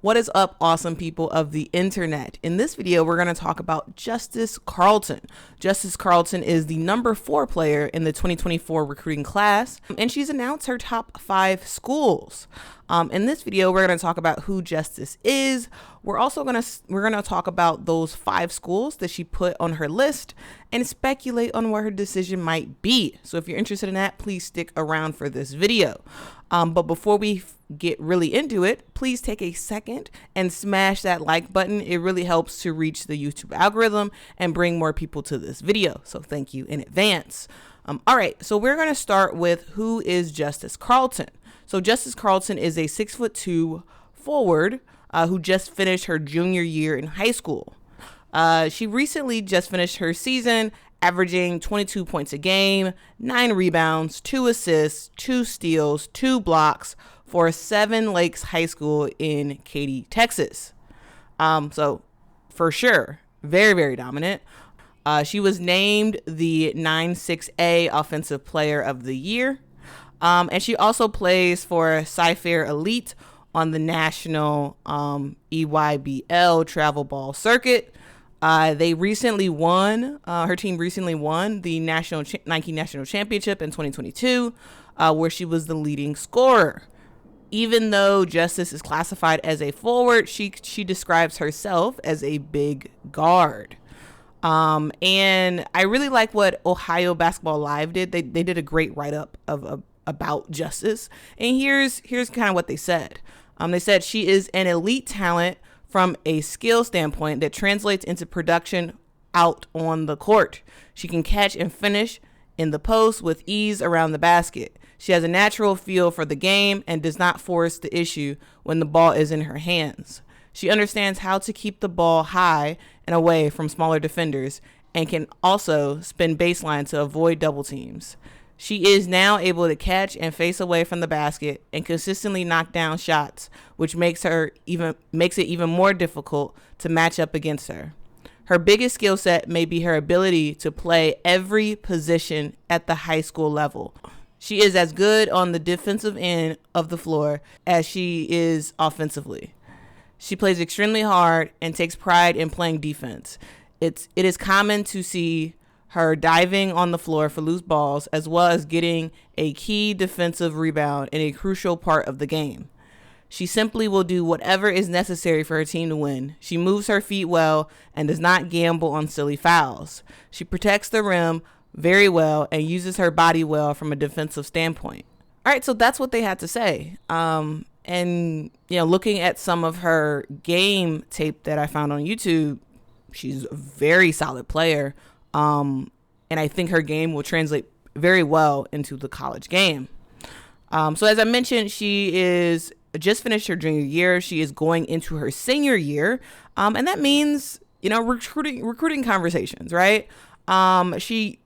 What is up, awesome people of the internet? In this video, we're going to talk about Justice Carlton. Justice Carlton is the number 4 player in the 2024 recruiting class, and she's announced her top 5 schools. In this video, we're going to talk about who Justice is. We're going to talk about those 5 schools that she put on her list and speculate on what her decision might be. So if you're interested in that, please stick around for this video. But before we get really into it, please take a second and smash that like button. It really helps to reach the YouTube algorithm and bring more people to this video. So thank you in advance. All right, so we're going to start with who is Justice Carlton. So Justice Carlton is a 6'2" forward who just finished her junior year in high school. She recently just finished her season, averaging 22 points a game, 9 rebounds, 2 assists, 2 steals, 2 blocks for Seven Lakes High School in Katy, Texas. So for sure, very, very dominant. She was named the 9-6A Offensive Player of the Year. And she also plays for Cy-Fair Elite on the national EYBL travel ball circuit. They recently won, her team recently won the Nike National Championship in 2022, where she was the leading scorer. Even though Justice is classified as a forward, she describes herself as a big guard. And I really like what Ohio Basketball Live did. They did a great write-up about Justice. And here's kind of what they said. They said she is an elite talent from a skill standpoint that translates into production out on the court. She can catch and finish in the post with ease around the basket. She has a natural feel for the game and does not force the issue when the ball is in her hands. She understands how to keep the ball high and away from smaller defenders and can also spin baseline to avoid double teams. She is now able to catch and face away from the basket and consistently knock down shots, which makes it even more difficult to match up against her. Her biggest skill set may be her ability to play every position at the high school level. She is as good on the defensive end of the floor as she is offensively. She plays extremely hard and takes pride in playing defense. It is common to see her diving on the floor for loose balls, as well as getting a key defensive rebound in a crucial part of the game. She simply will do whatever is necessary for her team to win. She moves her feet well and does not gamble on silly fouls. She protects the rim very well and uses her body well from a defensive standpoint. All right, so that's what they had to say. And looking at some of her game tape that I found on YouTube, she's a very solid player. And I think her game will translate very well into the college game. So as I mentioned, she is just finished her junior year. She is going into her senior year. And that means, recruiting conversations, right? She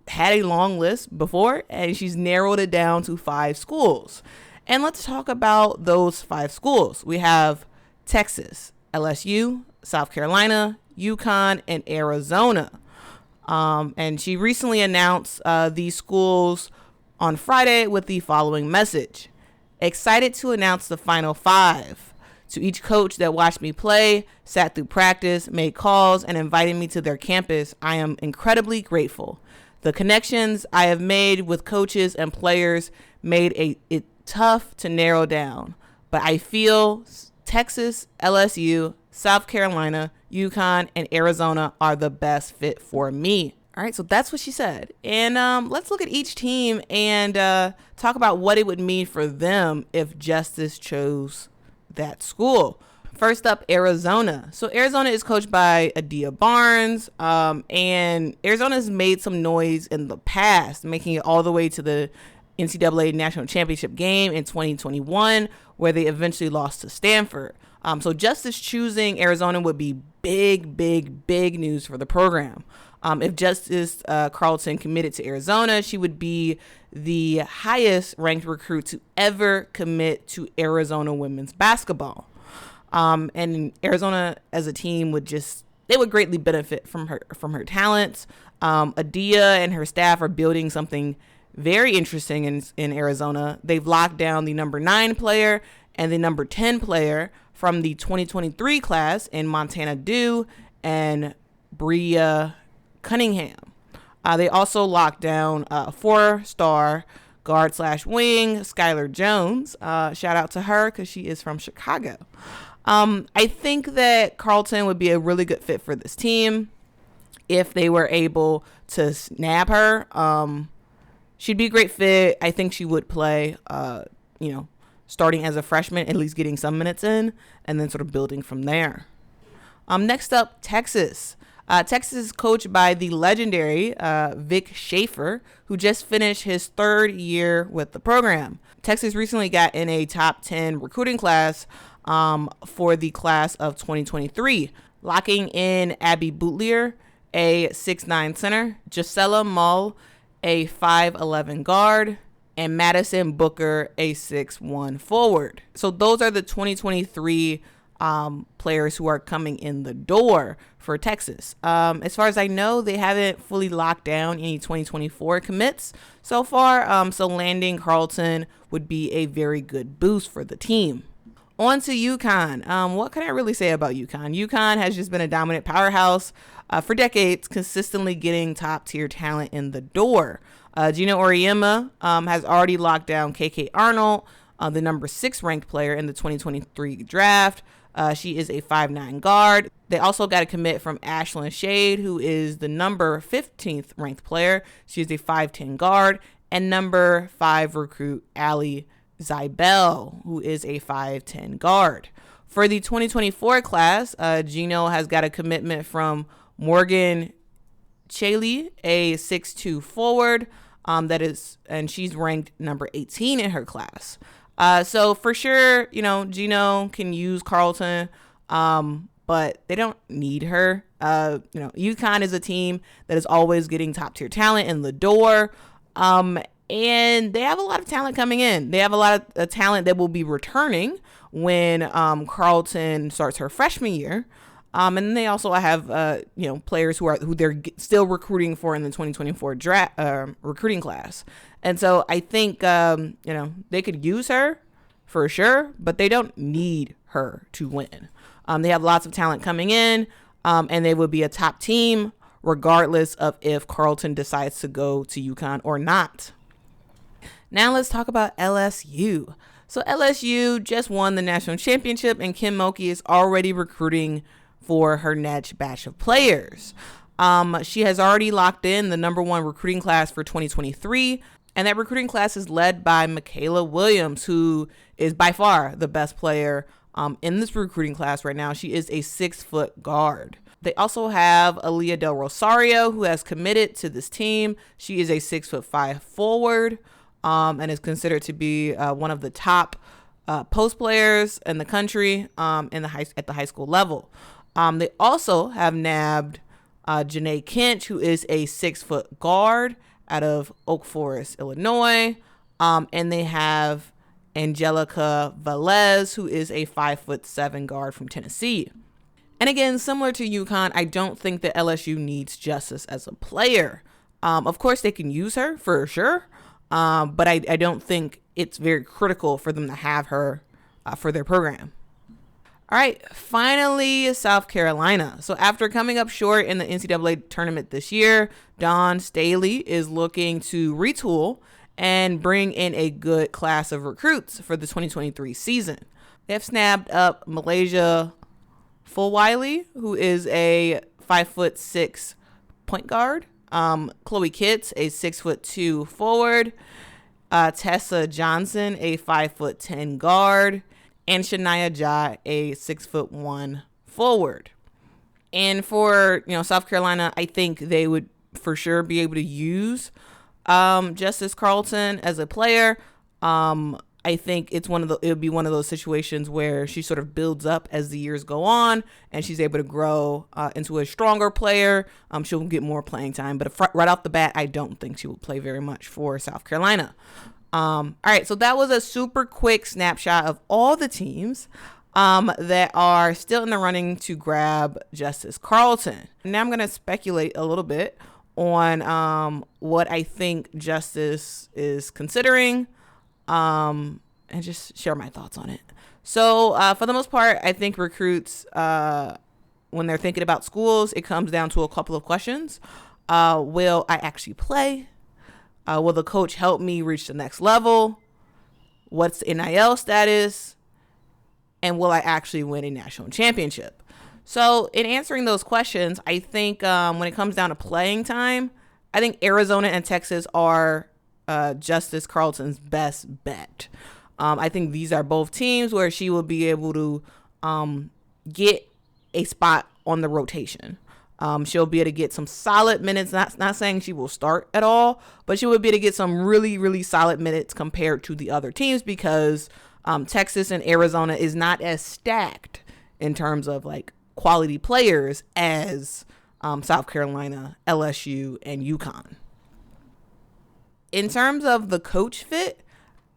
had a long list before, and she's narrowed it down to 5 schools. And let's talk about those 5 schools. We have Texas, LSU, South Carolina, UCONN, and Arizona. And she recently announced these schools on Friday with the following message. Excited to announce the final 5. To each coach that watched me play, sat through practice, made calls, and invited me to their campus, I am incredibly grateful. The connections I have made with coaches and players made it tough to narrow down. But I feel Texas, LSU, South Carolina, UConn, and Arizona are the best fit for me. All right, so that's what she said. And let's look at each team and talk about what it would mean for them if Justice chose that school. First up, Arizona. So Arizona is coached by Adia Barnes, and Arizona has made some noise in the past, making it all the way to the NCAA National Championship game in 2021, where they eventually lost to Stanford. So Justice choosing Arizona would be big news for the program. If Justice Carlton committed to Arizona, she would be the highest ranked recruit to ever commit to Arizona women's basketball. And Arizona as a team would greatly benefit from her talents. Adia and her staff are building something very interesting in Arizona. They've locked down the number 9 player and the number 10 player from the 2023 class in Montana Dew and Bria Cunningham. They also locked down a 4-star guard / wing, Skylar Jones. Shout out to her because she is from Chicago. I think that Carlton would be a really good fit for this team if they were able to snap her. She'd be a great fit. I think she would play, starting as a freshman, at least getting some minutes in, and then sort of building from there. Next up, Texas. Texas is coached by the legendary Vic Schaefer, who just finished his 3rd year with the program. Texas recently got in a top 10 recruiting class for the class of 2023, locking in Abby Boutlier, a 6'9" center, Gisela Mull, a 5'11" guard, and Madison Booker, a 6'1" forward. So those are the 2023 players who are coming in the door for Texas. As far as I know, they haven't fully locked down any 2024 commits so far. So landing Carlton would be a very good boost for the team. On to UConn. What can I really say about UConn? UConn has just been a dominant powerhouse for decades, consistently getting top-tier talent in the door. Gino Auriemma has already locked down KK Arnold, the number 6 ranked player in the 2023 draft. She is a 5'9" guard. They also got a commit from Ashlyn Shade, who is the number 15th ranked player. She is a 5'10" guard. And number 5 recruit Allie Zybel, who is a 5'10" guard. For the 2024 class, Gino has got a commitment from Morgan Chaley, a 6'2" forward, and she's ranked number 18 in her class. So for sure, Gino can use Carlton, but they don't need her. UConn is a team that is always getting top tier talent in the door. And they have a lot of talent coming in. They have a lot of talent that will be returning when Carlton starts her freshman year. And then they also have players who they're still recruiting for in the 2024 draft recruiting class. And so I think they could use her for sure, but they don't need her to win. They have lots of talent coming in, and they will be a top team regardless of if Carlton decides to go to UConn or not. Now let's talk about LSU. So LSU just won the national championship, and Kim Mulkey is already recruiting for her next batch of players. She has already locked in the number 1 recruiting class for 2023, and that recruiting class is led by Michaela Williams, who is by far the best player in this recruiting class right now. She is a 6-foot guard. They also have Aaliyah Del Rosario, who has committed to this team. She is a 6'5" forward, and is considered to be one of the top post players in the country at the high school level. They also have nabbed Janae Kinch, who is a 6-foot guard out of Oak Forest, Illinois. And they have Angelica Velez, who is a 5'7" guard from Tennessee. And again, similar to UConn, I don't think that LSU needs Justice as a player. Of course, they can use her for sure, but I don't think it's very critical for them to have her for their program. All right, finally, South Carolina. So after coming up short in the NCAA tournament this year, Dawn Staley is looking to retool and bring in a good class of recruits for the 2023 season. They have snapped up Malaysia Fulwiley, who is a 5'6" point guard. Chloe Kitts, a 6'2" forward. Tessa Johnson, a 5'10" guard. And Shania Jai, a 6'1" forward. And for South Carolina, I think they would for sure be able to use Justice Carlton as a player. I think it would be one of those situations where she sort of builds up as the years go on, and she's able to grow into a stronger player. She'll get more playing time, but right off the bat, I don't think she will play very much for South Carolina. All right, so that was a super quick snapshot of all the teams that are still in the running to grab Justice Carlton. Now I'm going to speculate a little bit on what I think Justice is considering and just share my thoughts on it. So for the most part, I think recruits, when they're thinking about schools, it comes down to a couple of questions. Will I actually play? Will the coach help me reach the next level? What's the NIL status? And will I actually win a national championship? So in answering those questions, I think when it comes down to playing time, I think Arizona and Texas are Justice Carlton's best bet. I think these are both teams where she will be able to get a spot on the rotation. She'll be able to get some solid minutes, not saying she will start at all, but she will be able to get some really, really solid minutes compared to the other teams because Texas and Arizona is not as stacked in terms of like quality players as South Carolina, LSU, and UConn. In terms of the coach fit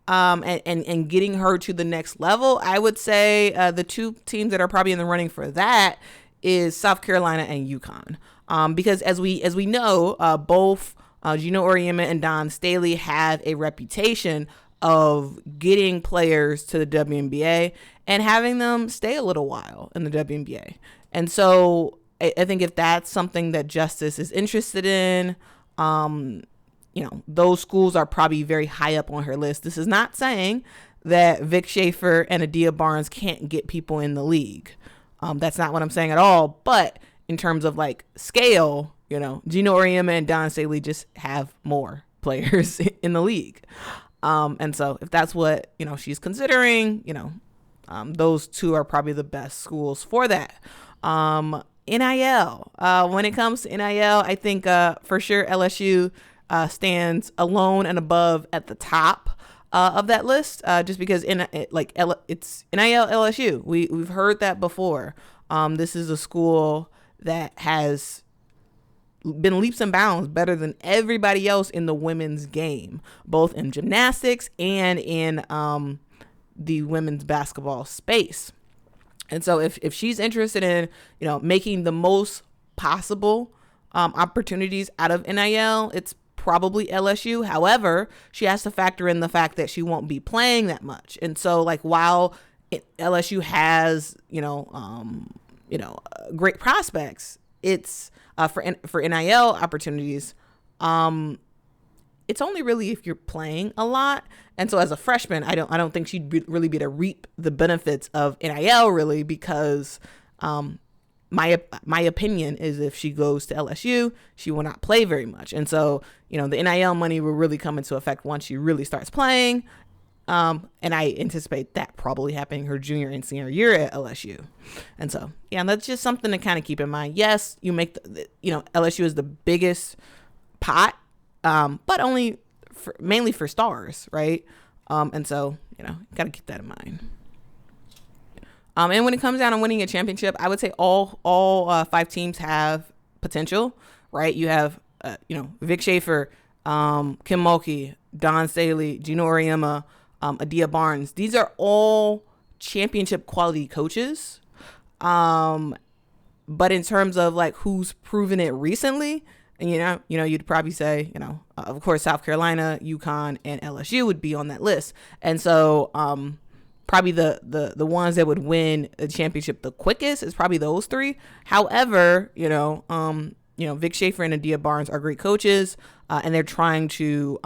and getting her to the next level, I would say the two teams that are probably in the running for that is South Carolina and UConn. Because as we know, both Gino Auriemma and Dawn Staley have a reputation of getting players to the WNBA and having them stay a little while in the WNBA. And so I think if that's something that Justice is interested in, those schools are probably very high up on her list. This is not saying that Vic Schaefer and Adia Barnes can't get people in the league. That's not what I'm saying at all. But in terms of like scale, Gino Auriemma and Dawn Staley just have more players in the league. And so if that's what, she's considering, those two are probably the best schools for that. NIL. When it comes to NIL, I think for sure LSU stands alone and above at the top of that list, just because it's NIL LSU. We've heard that before. This is a school that has been leaps and bounds better than everybody else in the women's game, both in gymnastics and in the women's basketball space. And so if she's interested in, making the most possible opportunities out of NIL, it's probably LSU. However, she has to factor in the fact that she won't be playing that much. And so LSU has, great prospects, it's for NIL opportunities. It's only really if you're playing a lot. And so as a freshman, I don't think she'd really be to reap the benefits of NIL really, because my opinion is if she goes to LSU, she will not play very much. And so, the NIL money will really come into effect once she really starts playing. And I anticipate that probably happening her junior and senior year at LSU. And so, that's just something to kind of keep in mind. Yes, you make LSU is the biggest pot, but only mainly for stars, right? And so, got to keep that in mind. And when it comes down to winning a championship, I would say all 5 teams have potential, right? You have, Vic Schaefer, Kim Mulkey, Dawn Staley, Gino Auriemma, Adia Barnes. These are all championship quality coaches. But in terms of who's proven it recently, and you'd probably say, of course, South Carolina, UConn, and LSU would be on that list. And so, probably the ones that would win a championship the quickest is probably those 3. However, Vic Schaefer and Adia Barnes are great coaches, and they're trying to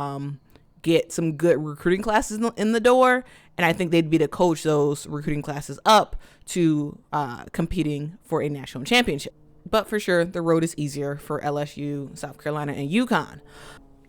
get some good recruiting classes in the door. And I think they'd be to coach those recruiting classes up to competing for a national championship. But for sure, the road is easier for LSU, South Carolina, and UConn.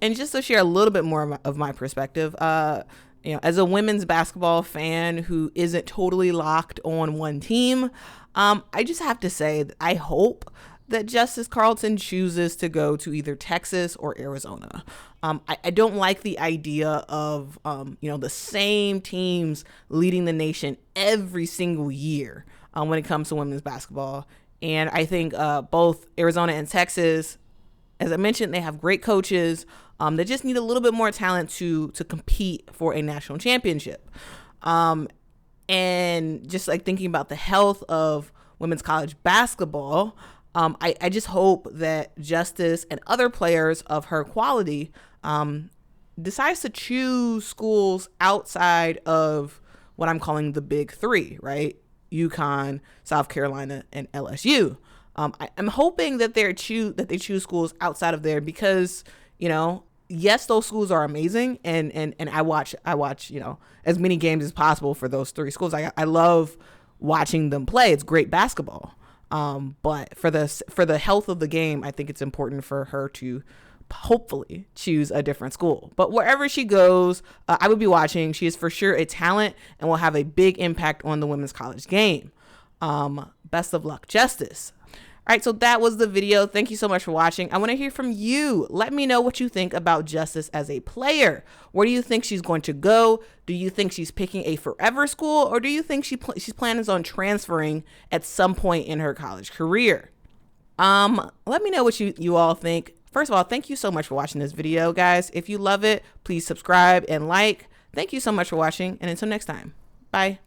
And just to share a little bit more of my perspective, as a women's basketball fan who isn't totally locked on one team, I just have to say that I hope that Justice Carlton chooses to go to either Texas or Arizona. I don't like the idea of, the same teams leading the nation every single year when it comes to women's basketball. And I think both Arizona and Texas, as I mentioned, they have great coaches. They just need a little bit more talent to compete for a national championship. And just thinking about the health of women's college basketball, I just hope that Justice and other players of her quality decides to choose schools outside of what I'm calling the big three, right? UConn, South Carolina, and LSU. I'm hoping that they choose schools outside of there because, yes, those schools are amazing, and I watch as many games as possible for those three schools. I love watching them play. It's great basketball. But for the health of the game, I think it's important for her to hopefully choose a different school. But wherever she goes, I would be watching. She is for sure a talent and will have a big impact on the women's college game. Best of luck, Justice. All right, so that was the video. Thank you so much for watching. I want to hear from you. Let me know what you think about Justice as a player. Where do you think she's going to go? Do you think she's picking a forever school, or do you think she's planning on transferring at some point in her college career? Let me know what you all think. First of all, thank you so much for watching this video, guys. If you love it, please subscribe and like. Thank you so much for watching, and until next time, bye.